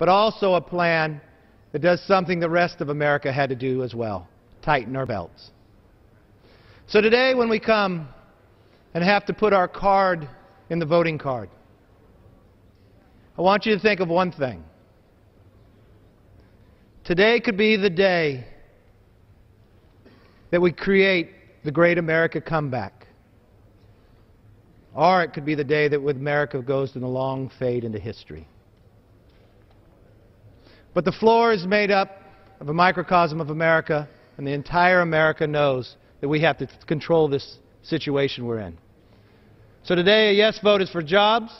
but also a plan that does something the rest of America had to do as well: tighten our belts. So today, when we come and have to put our card in the voting card, I want you to think of one thing. Today could be the day that we create the great America comeback. Or it could be the day that America goes in a long fade into history. But the floor is made up of a microcosm of America, and the entire America knows that we have to control this situation we're in. So today, a yes vote is for jobs,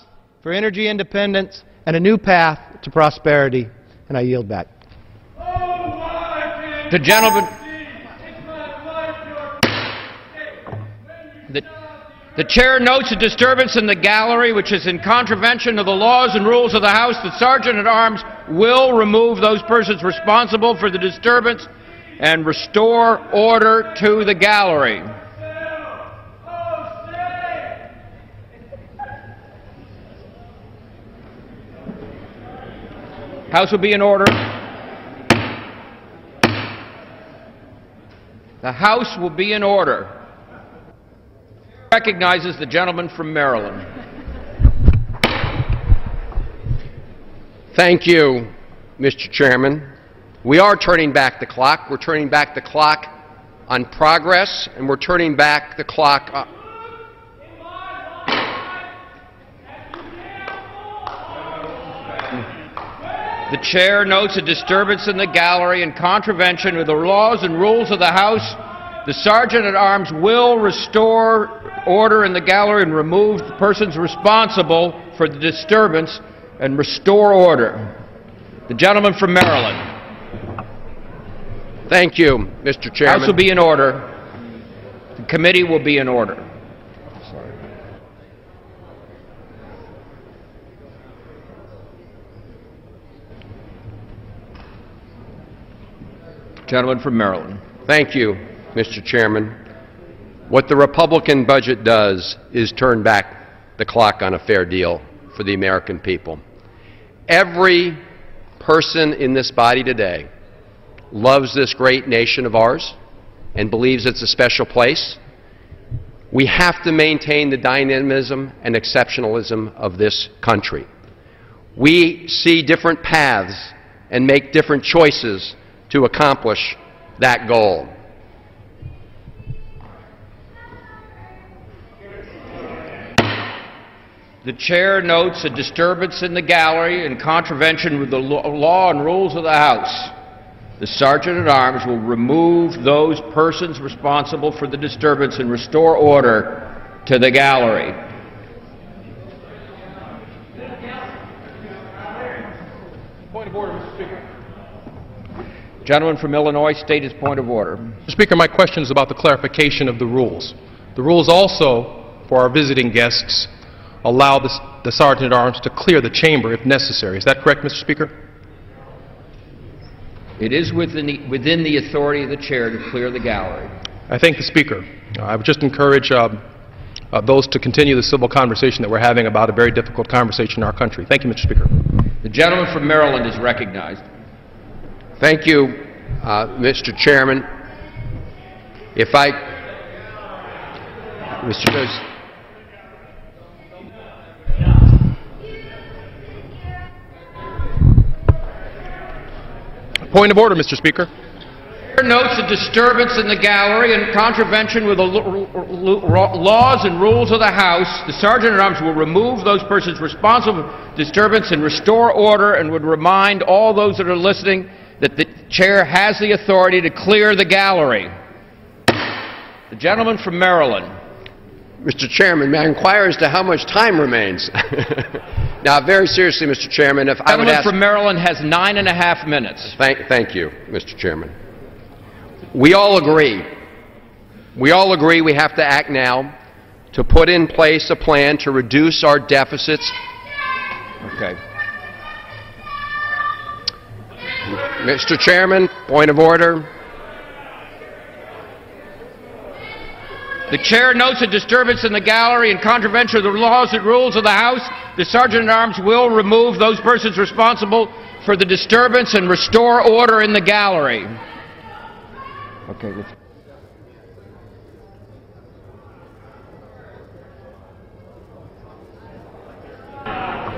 for energy independence, and a new path to prosperity. And I yield back. The gentleman... The chair notes a disturbance in the gallery which is in contravention of the laws and rules of the House. The Sergeant-at-Arms will remove those persons responsible for the disturbance and restore order to the gallery. House will be in order. The House will be in order. Recognizes the gentleman from Maryland. Thank you, Mr. Chairman. We are turning back the clock. We're turning back the clock on progress, and we're turning back the clock on... The chair notes a disturbance in the gallery in contravention of the laws and rules of the House. The Sergeant-at-Arms will restore order in the gallery and remove the persons responsible for the disturbance and restore order. The gentleman from Maryland. Thank you, Mr. Chairman. House will be in order. The committee will be in order. Sorry. Gentleman from Maryland. Thank you, Mr. Chairman. What the Republican budget does is turn back the clock on a fair deal for the American people. Every person in this body today loves this great nation of ours and believes it's a special place. We have to maintain the dynamism and exceptionalism of this country. We see different paths and make different choices to accomplish that goal. The chair notes a disturbance in the gallery in contravention with the law and rules of the House. The Sergeant-at-Arms will remove those persons responsible for the disturbance and restore order to the gallery. Point of order, Mr. Speaker. Gentleman from Illinois, state his point of order. Mr. Speaker, my question is about the clarification of the rules. The rules also, for our visiting guests, allow the Sergeant-at-Arms to clear the chamber if necessary. Is that correct, Mr. Speaker? It is within the authority of the chair to clear the gallery. I thank the Speaker. I would just encourage those to continue the civil conversation that we're having about a very difficult conversation in our country. Thank you, Mr. Speaker. The gentleman from Maryland is recognized. Thank you, Mr. Chairman. If I... Mr. President. Point of order, Mr. Speaker. The chair notes a disturbance in the gallery in contravention with the laws and rules of the House. The Sergeant-at-Arms will remove those persons responsible for disturbance and restore order, and would remind all those that are listening that the chair has the authority to clear the gallery. The gentleman from Maryland. Mr. Chairman, may I inquire as to how much time remains? Now, very seriously, Mr. Chairman, if I would ask... The gentleman from Maryland has 9.5 minutes. Thank you, Mr. Chairman. We all agree. We all agree we have to act now to put in place a plan to reduce our deficits. Okay. Mr. Chairman, point of order. The chair notes a disturbance in the gallery in contravention of the laws and rules of the House. the Sergeant-at-Arms will remove those persons responsible for the disturbance and restore order in the gallery. Okay, let's...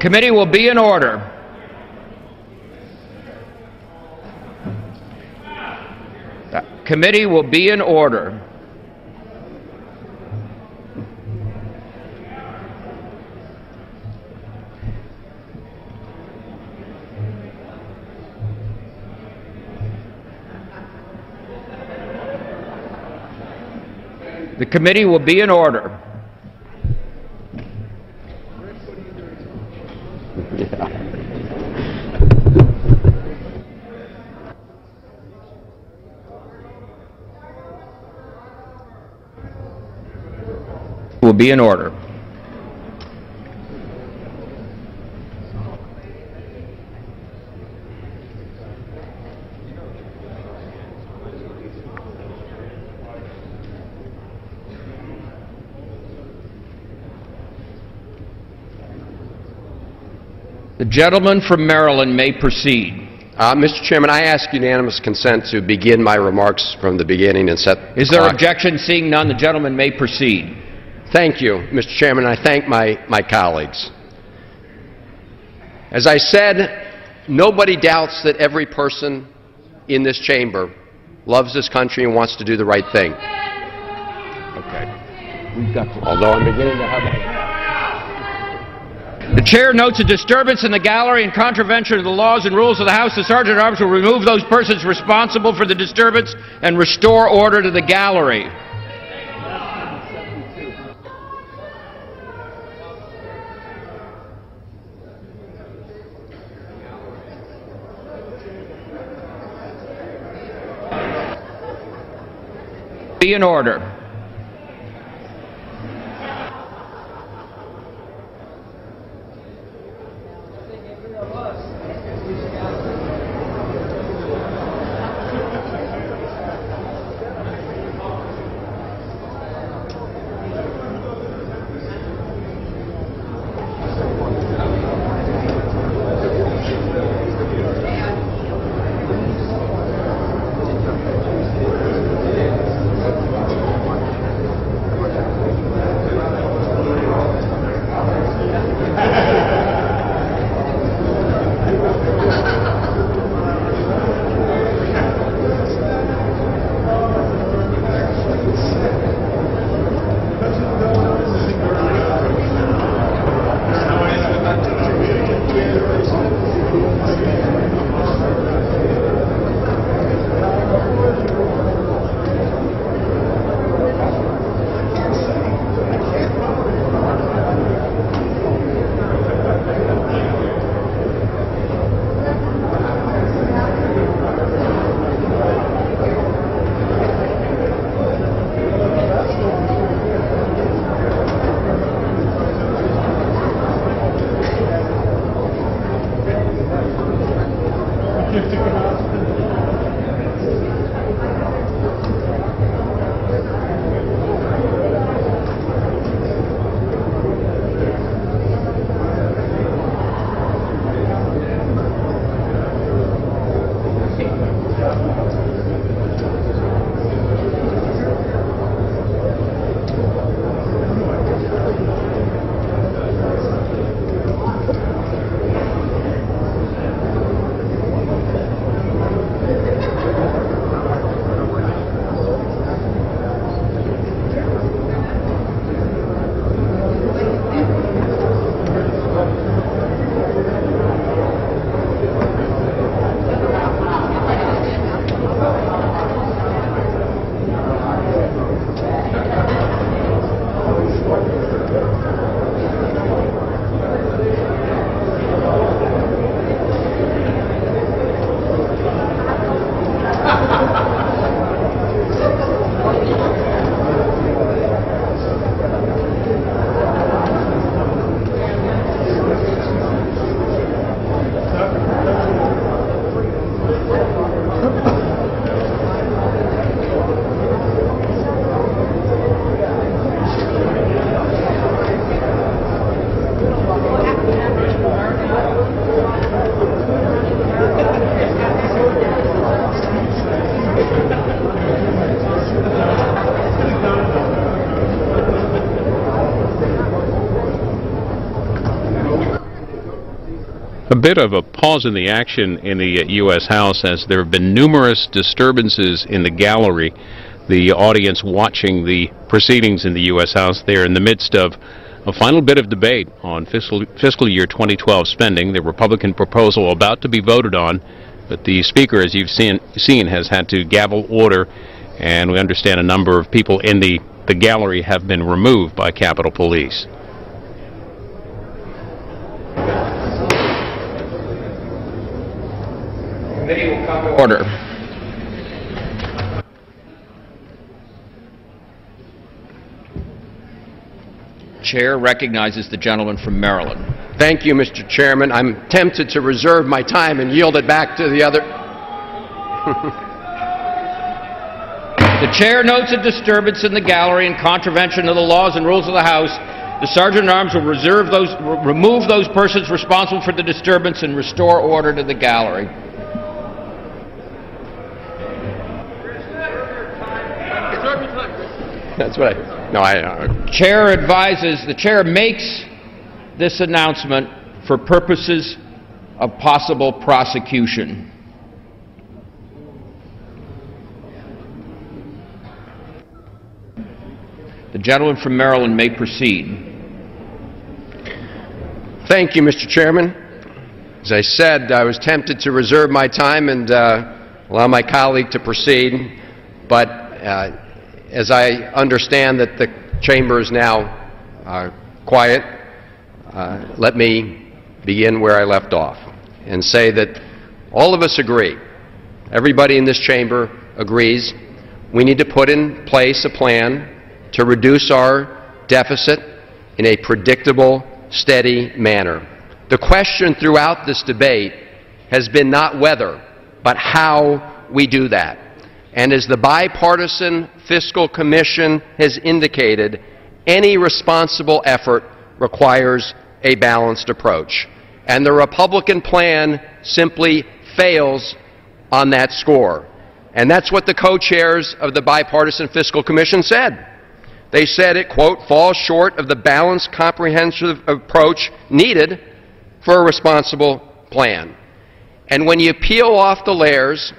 Committee will be in order. The committee will be in order. The committee will be in order. Will be in order. The gentleman from Maryland may proceed. Mr. Chairman, I ask unanimous consent to begin my remarks from the beginning and set the Is there clock. objection? Seeing none, the gentleman may proceed. Thank you, Mr. Chairman. I thank my colleagues. As I said, nobody doubts that every person in this chamber loves this country and wants to do the right thing. Okay. We've got to, although I'm beginning to have... The chair notes a disturbance in the gallery in contravention of the laws and rules of the House. The Sergeant-at-Arms will remove those persons responsible for the disturbance and restore order to the gallery. Be in order. A bit of a pause in the action in the U.S. House as there have been numerous disturbances in the gallery. The audience watching the proceedings in the U.S. House, they're in the midst of a final bit of debate on fiscal year 2012 spending, the Republican proposal about to be voted on, but the Speaker, as you've seen has had to gavel order, and we understand a number of people in the gallery have been removed by Capitol Police. Committee will come to order. Chair recognizes the gentleman from Maryland. Thank you, Mr. Chairman. I'm tempted to reserve my time and yield it back to the other. The chair notes a disturbance in the gallery in contravention of the laws and rules of the House. The Sergeant-at-Arms will remove those persons responsible for the disturbance and restore order to the gallery. That's what I Chair advises, the chair makes this announcement for purposes of possible prosecution. The gentleman from Maryland may proceed. Thank you, Mr. Chairman. As I said, I was tempted to reserve my time and allow my colleague to proceed, but as I understand that the chamber is now quiet, let me begin where I left off and say that all of us agree, everybody in this chamber agrees, we need to put in place a plan to reduce our deficit in a predictable, steady manner. The question throughout this debate has been not whether, but how we do that. And as the Bipartisan Fiscal Commission has indicated, any responsible effort requires a balanced approach. And the Republican plan simply fails on that score. And that's what the co-chairs of the Bipartisan Fiscal Commission said. They said it, quote, falls short of the balanced, comprehensive approach needed for a responsible plan. And when you peel off the layers,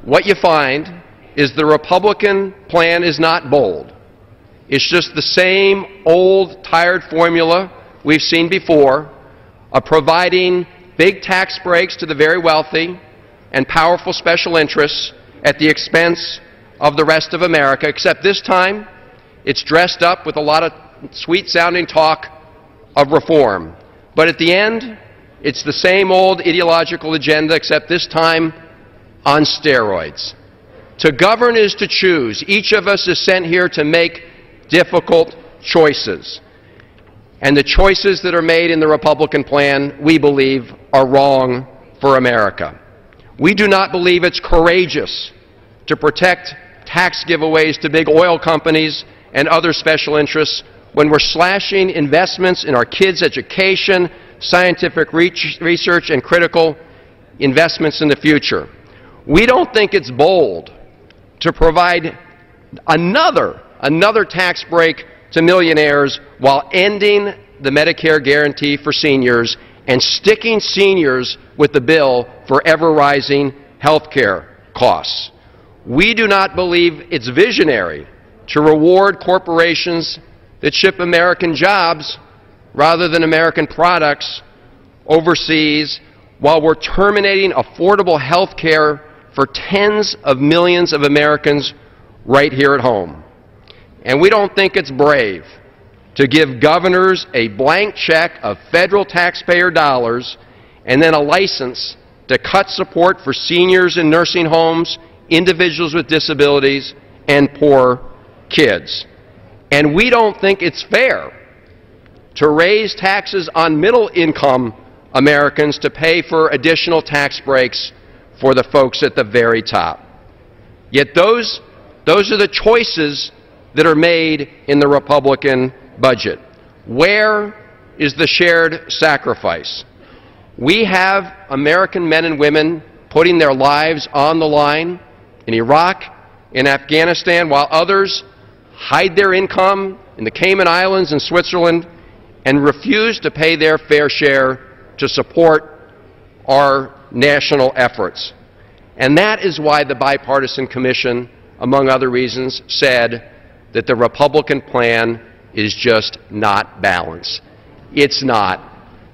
what you find is the Republican plan is not bold. It's just the same old, tired formula we've seen before of providing big tax breaks to the very wealthy and powerful special interests at the expense of the rest of America, except this time it's dressed up with a lot of sweet-sounding talk of reform. But at the end, it's the same old ideological agenda, except this time on steroids. To govern is to choose. Each of us is sent here to make difficult choices. And the choices that are made in the Republican plan, we believe, are wrong for America. We do not believe it's courageous to protect tax giveaways to big oil companies and other special interests when we're slashing investments in our kids' education, scientific research, and critical investments in the future. We don't think it's bold to provide another tax break to millionaires while ending the Medicare guarantee for seniors and sticking seniors with the bill for ever-rising health care costs. We do not believe it's visionary to reward corporations that ship American jobs rather than American products overseas while we're terminating affordable health care for tens of millions of Americans right here at home. And we don't think it's brave to give governors a blank check of federal taxpayer dollars and then a license to cut support for seniors in nursing homes, individuals with disabilities, and poor kids. And we don't think it's fair to raise taxes on middle-income Americans to pay for additional tax breaks for the folks at the very top. Yet those are the choices that are made in the Republican budget. Where is the shared sacrifice? We have American men and women putting their lives on the line in Iraq, in Afghanistan, while others hide their income in the Cayman Islands and Switzerland and refuse to pay their fair share to support our national efforts. And that is why the Bipartisan Commission, among other reasons, said that the Republican plan is just not balanced. It's not.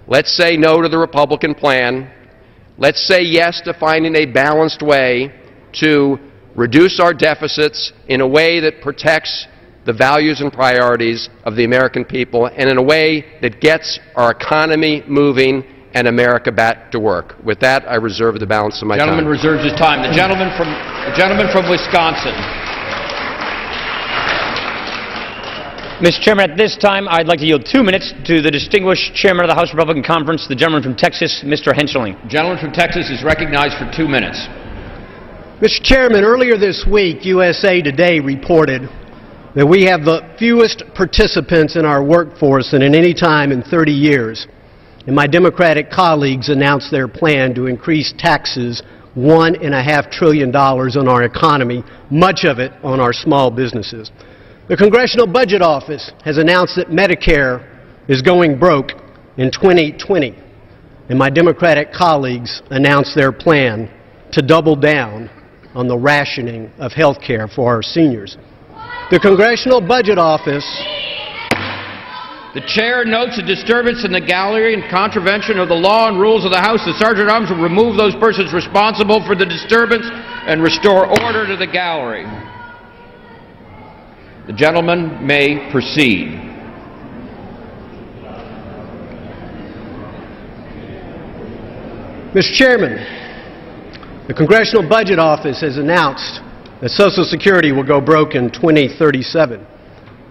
Let's say no to the Republican plan. Let's say yes to finding a balanced way to reduce our deficits in a way that protects the values and priorities of the American people and in a way that gets our economy moving and America back to work. With that, I reserve the balance of my time. The gentleman reserves his time. The gentleman from Wisconsin. Mr. Chairman, at this time, I'd like to yield 2 minutes to the distinguished chairman of the House Republican Conference, the gentleman from Texas, Mr. Henschling. The gentleman from Texas is recognized for 2 minutes. Mr. Chairman, earlier this week, USA Today reported that we have the fewest participants in our workforce than at any time in 30 years. And my Democratic colleagues announced their plan to increase taxes $1.5 trillion on our economy, much of it on our small businesses. The Congressional Budget Office has announced that Medicare is going broke in 2020. And my Democratic colleagues announced their plan to double down on the rationing of health care for our seniors. The Congressional Budget Office... The chair notes a disturbance in the gallery in contravention of the law and rules of the House. The Sergeant-at-Arms will remove those persons responsible for the disturbance and restore order to the gallery. The gentleman may proceed. Mr. Chairman, the Congressional Budget Office has announced that Social Security will go broke in 2037.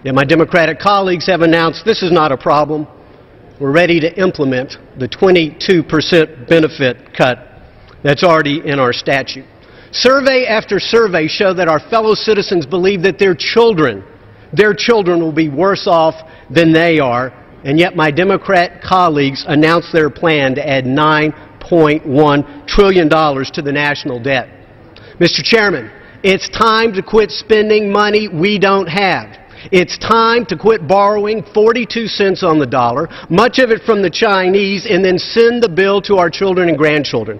Yet my Democratic colleagues have announced this is not a problem. We're ready to implement the 22% benefit cut that's already in our statute. Survey after survey show that our fellow citizens believe that their children will be worse off than they are, and yet my Democrat colleagues announced their plan to add $9.1 trillion to the national debt. Mr. Chairman, it's time to quit spending money we don't have. It's time to quit borrowing 42 cents on the dollar, much of it from the Chinese, and then send the bill to our children and grandchildren.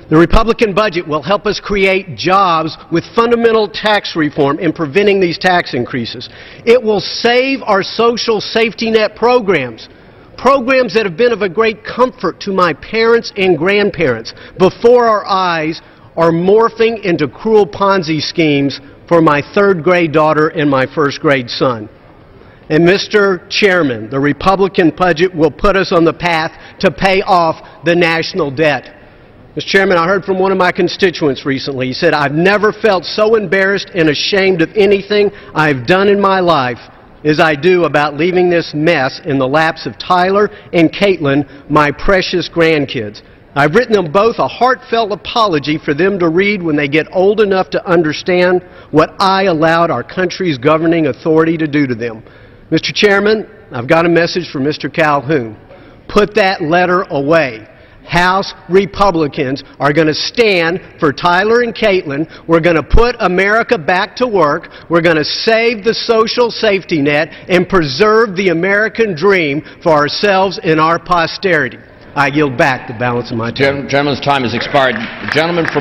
The Republican budget will help us create jobs with fundamental tax reform in preventing these tax increases. It will save our social safety net programs that have been of a great comfort to my parents and grandparents before our eyes are morphing into cruel Ponzi schemes for my third-grade daughter and my first-grade son. And Mr. Chairman, the Republican budget will put us on the path to pay off the national debt. Mr. Chairman, I heard from one of my constituents recently. He said, "I've never felt so embarrassed and ashamed of anything I've done in my life as I do about leaving this mess in the laps of Tyler and Caitlin, my precious grandkids. I've written them both a heartfelt apology for them to read when they get old enough to understand what I allowed our country's governing authority to do to them." Mr. Chairman, I've got a message for Mr. Calhoun. Put that letter away. House Republicans are going to stand for Tyler and Caitlin. We're going to put America back to work. We're going to save the social safety net and preserve the American dream for ourselves and our posterity. I yield back the balance of my time. Gentleman's time has expired. The gentleman from